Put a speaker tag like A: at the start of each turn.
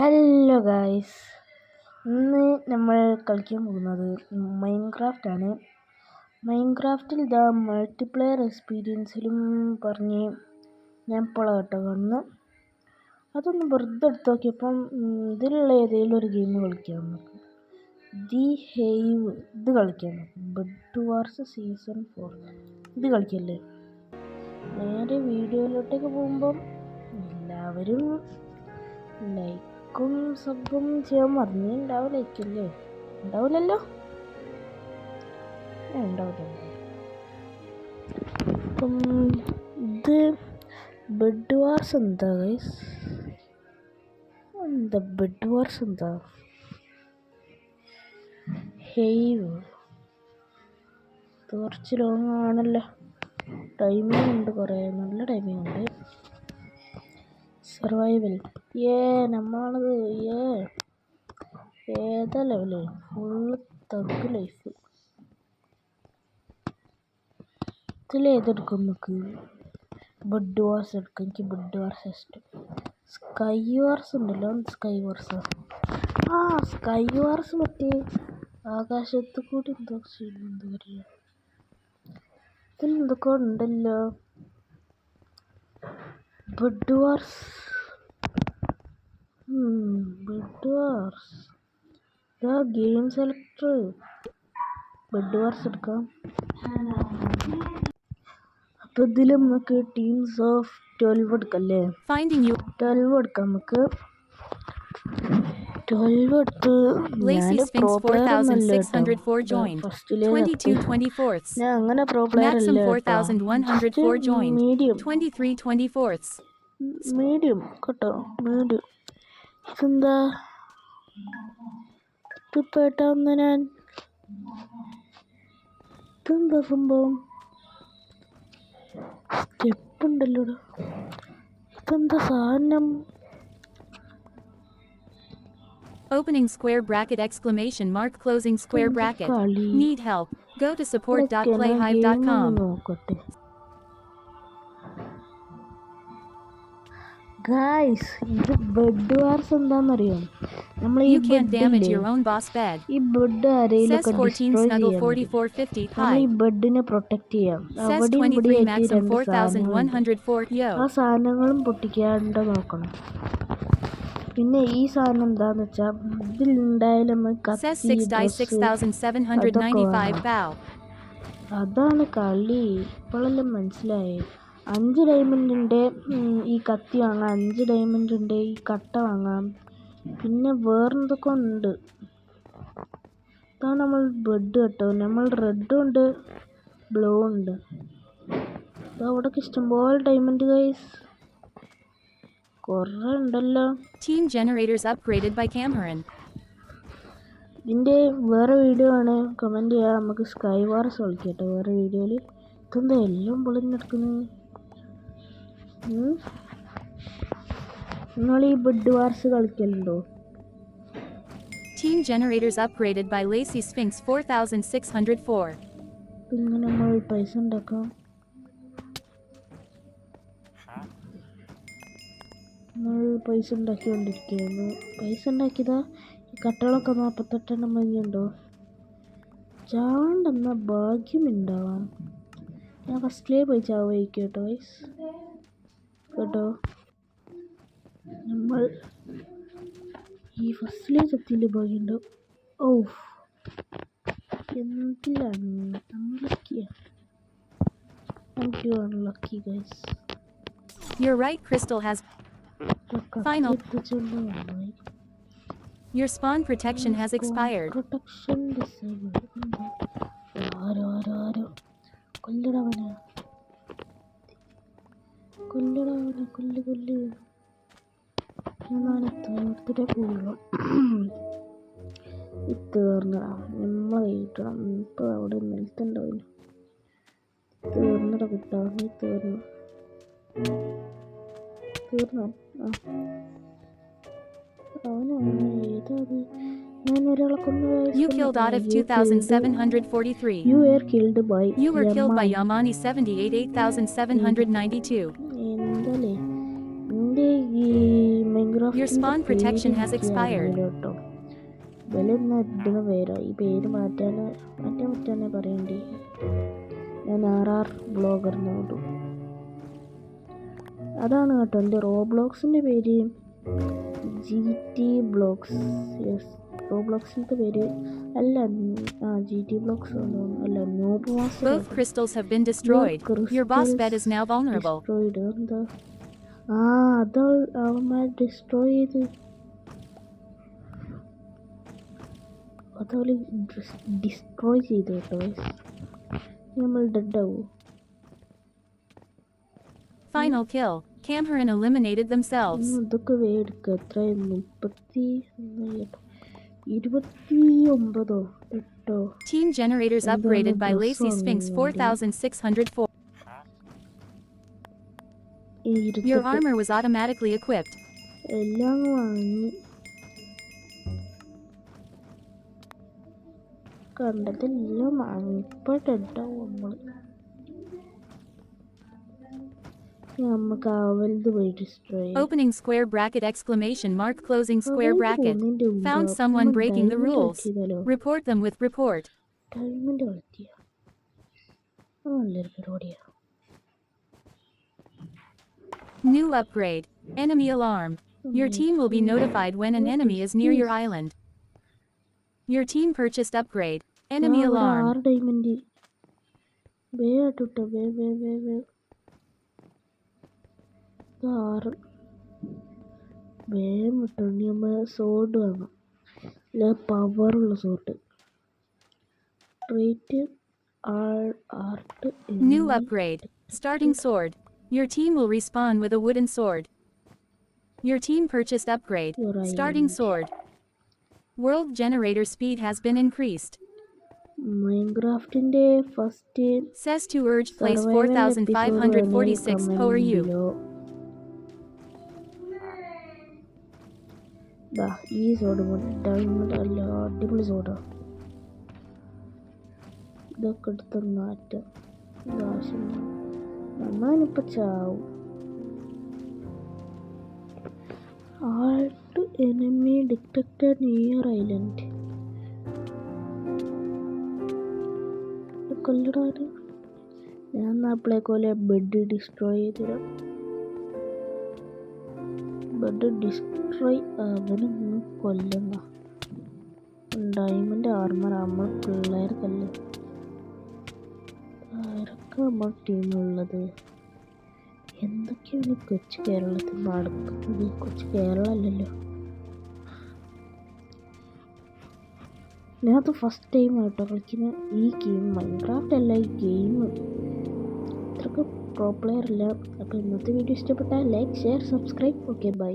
A: Hello guys, ഇന്ന് നമ്മൾ കളിക്കാൻ പോകുന്നത് മൈൻക്രാഫ്റ്റ് ആണ്. മൈൻക്രാഫ്റ്റിൽ മൾട്ടിപ്ലെയർ എക്സ്പീരിയൻസിലും പറഞ്ഞ് ഞാൻ ഇപ്പോൾ വന്ന് അതൊന്ന് വെറുതെ എടുത്ത് നോക്കിയപ്പം ഇതിലുള്ള ഏതെങ്കിലും ഒരു ഗെയിം കളിക്കാം. നമുക്ക് ദി ഹേവ് ഇത് കളിക്കാം. ബെഡ് വാർസ് സീസൺ 4 ഇത് കളിക്കല്ലേ. നേരെ വീഡിയോയിലോട്ടേക്ക് പോകുമ്പം എല്ലാവരും ലൈക്കും സബും ചെയ്യാൻ മറന്നിട്ടുണ്ടാവില്ലേ? ഉണ്ടാവില്ലല്ലോ, ഉണ്ടാവില്ല. അപ്പം ഇത് ബെഡ് വാർസ് എന്താ ഗൈസ്? ബെഡ് വാർസ് എന്താ? ഹേവ് ഇത് കുറച്ച് ലോങ് ആണല്ലോ. ടൈമിംഗ് ഉണ്ട്, കുറേ നല്ല ടൈമിംഗ് ഉണ്ട്. സർവൈവൽ നമ്മളാണത്. ഏതാ ലെവല്? Full thug life. ഇതിലേതെടുക്കും നമുക്ക്? ബെഡ് വാർസ് എടുക്കാം. എനിക്ക് ബെഡ് വാർസ് ഇഷ്ടം. സ്കൈ വാർസ് ഉണ്ടല്ലോ. സ്കൈ വാർസ് സ്കൈ വാർസ് മറ്റേ ആകാശത്ത് കൂടി എന്തോ ചെയ്യുന്നു. പറയുക ഇതിലെന്തൊക്കെ ഉണ്ടല്ലോ. Bed wars game selector. Bed wars എടുക്കാം. അപ്പോൾ ഇതിൽ നമുക്ക് ടീംസ് ഓഫ് 12 എടുക്കല്ലേ. 12 എടുക്കാം. നമുക്ക് 12 എടുത്ത് ഞാൻ അങ്ങനെ പ്രോ പ്ലെയർ അല്ല. മീഡിയം കേട്ടോ, മീഡിയം. ഇതെന്താ ഇപ്പെട്ടാന്ന് ഞാൻ ഇതെന്താ സംഭവം? സ്റ്റെപ്പ് ഉണ്ടല്ലോ. ഇതെന്താ സാധനം?
B: Opening square bracket exclamation mark closing square bracket. Need help? Go to support.playhive.com.
A: നോക്കട്ടെ ഗായ്സ്, ഇത് ബെഡ് വാർസ് എന്താണെന്നറിയോ? നമ്മൾ ഈ ബെഡ് ആരെയിലൊക്കെ ഈ ബെഡിനെ പ്രൊട്ടക്ട് ചെയ്യാം. അവിടെ ആ സാധനങ്ങളും പൊട്ടിക്കാണ്ട് നോക്കണം. പിന്നെ ഈ സാധനം എന്താന്ന് വെച്ചാ ഇതിലുണ്ടായാലും അതാണ് കളി. ഇപ്പോഴെല്ലാം മനസ്സിലായേ. 5 ഡയമണ്ടിൻ്റെ ഈ കത്തി വാങ്ങാം, 5 ഡയമണ്ടിൻ്റെ ഈ കട്ട വാങ്ങാം. പിന്നെ വേറെന്തൊക്കെ ഉണ്ട്. ഇതാണ് നമ്മൾ ബെഡ് കേട്ടോ. നമ്മൾ റെഡും ഉണ്ട്, ബ്ലൂ ഉണ്ട്. അവിടൊക്കെ ഇഷ്ടംപോലെ ഡയമണ്ട് ഗൈസ്, കുറേ ഉണ്ടല്ലോ.
B: Team generators upgraded by Cameron.
A: ഇതിൻ്റെ വേറെ വീഡിയോ ആണ്, കമൻറ്റ് ചെയ്യാം. നമുക്ക് സ്കൈ വാർസ് കളിക്കട്ടോ വേറെ വീഡിയോയിൽ. ഇതെന്താ എല്ലാം പൊളിഞ്ഞെടുക്കുന്നത്? നിങ്ങൾ ഈ ബെഡ് വാർസ് കളിക്കലുണ്ടോ?
B: Team generators upgraded by Lacy Sphinx 4604.
A: ഇങ്ങനെ നമ്മൾ പൈസ ഉണ്ടാക്കാം. നമ്മൾ പൈസ ഉണ്ടാക്കിക്കൊണ്ടിരിക്കുകയാണ്. പൈസ ഉണ്ടാക്കിയതാ. ഈ കട്ടകളൊക്കെ 48 മതിയുണ്ടോ? ചാണ്ടെന്ന ഭാഗ്യമുണ്ടാവാം. ഞാൻ ഫസ്റ്റിലേ പോയി ചാവയ്ക്കും കേട്ടോ വൈസ് കേട്ടോ. നമ്മൾ ഈ ഫസ്റ്റിലേ ചത്തിൻ്റെ ഭാഗ്യമുണ്ടാവും. എന്തിലാണ് അൺലക്കിയാണ്. Thank you unlucky guys.
B: Your right crystal has final. Your spawn protection has expired.
A: Protection disabled. ആരോ കൊല്ലടവനെ കൊല്ല്. ഞാൻ തീർത്തിട്ടേ പോകുള്ളൂ. ഇത് തീർന്നടാ, നമ്മളെ കിട്ടണം. ഇപ്പോൾ അവിടെ നിൽത്തുണ്ടാവില്ല. തീർന്നട കുട്ടാ, നീ തീർന്നു.
B: You killed out of 2743.
A: You were killed by
B: Yamani 78 8792.
A: എന്തല്ലേ നിന്റെ ഈ Minecraft
B: Your spawn protection has expired.
A: കേട്ടോ വിലൊന്നും ഇടുന്ന പേരാ ഈ പേര് മാറ്റാനേ പറയണ്ടേ. ഞാൻ RR ബ്ലോഗർ നോടും അതാണ് കേട്ടോ എൻ്റെ റോബ്ലോക്സിൻ്റെ പേര്. GT blogs. യെസ്, റോബ്ലോക്സിൻ്റെ പേര് അല്ല GT ബ്ലോഗ്സ് അല്ല knob master.
B: Both crystals have been destroyed. Your boss bed is now vulnerable.
A: എന്താ അത് അവന്മാർ ഡിസ്ട്രോയ് ചെയ്ത് അതവര് ഡിസ്ട്രോയ് ചെയ്തു കേട്ടോ. നമ്മൾ ഡെഡ് ആവും.
B: Final kill. Cameron eliminated themselves.
A: ഇതൊക്കെ വേടിക്കുക. എത്ര 29 8
B: Team generators upgraded by Lacy Sphinx 4604. Your armor was automatically equipped.
A: എല്ലാം വാങ്ങി കണ്ടതെല്ലാം വാങ്ങി. ഇപ്പൊ ഡെഡാവും നമുക്ക് അവലത് പോയി destroy.
B: Opening square bracket exclamation mark closing square bracket. Found someone breaking the rules. Report them with report.
A: Diamond കളിക്കുക നല്ലൊരു പരിപാടിയാ.
B: New upgrade. Enemy alarm. Your team will be notified when an enemy is near your island. Your team purchased upgrade. Enemy alarm.
A: 6 diamond വേട്ടോ. 6 വേഗം കിട്ടുന്നുണ്ട്. നമ്മൾ sword വേണം, അല്ല പവറുള്ള സോഡ്. റേറ്റ് ആർട്ട്.
B: New upgrade. Starting sword. Your team will respawn with a wooden sword. Your team purchased upgrade. Starting sword. World generator speed has been increased.
A: മൈൻക്രാഫ്റ്റിന്റെ first
B: Says to urge place 4546. How are you?
A: ഈ സോഡ് diamond അല്ല അടിപൊളി soda. ഇതൊക്കെ എടുത്ത് മാറ്റാം. നമ്മളിപ്പോ ചാവും. Alt enemy detected near island. കൊല്ലടാണ്. ഞാൻ അപ്പളെ പോലെ ബെഡ് ഡിസ്ട്രോയ് ചെയ്തിടാം. ബെഡ് ഡിസ്ട്രോയ് അവനൊന്ന് കൊല്ലുന്ന. ഡയമണ്ട് ആർമർ നമ്മൾ പിള്ളേർക്കല്ലേ. ആരൊക്കെ നമ്മൾ ടീമുള്ളത്? എന്തൊക്കെയാണ് കൊച്ചു കേരളത്തിൽ നടക്കുന്നത്? കൊച്ചു കേരളം അല്ലല്ലോ. ഞാനത് ഫസ്റ്റ് ടൈം ആയിട്ടോ കളിക്കുന്ന ഈ ഗെയിം. മൈൻക്രാഫ്റ്റ് അല്ല ഈ ഗെയിം. അത്രയ്ക്ക് പ്രോ പ്ലെയർ അല്ല. അപ്പോൾ ഇന്നത്തെ വീഡിയോ ഇഷ്ടപ്പെട്ടാൽ like, share, subscribe. Okay, by.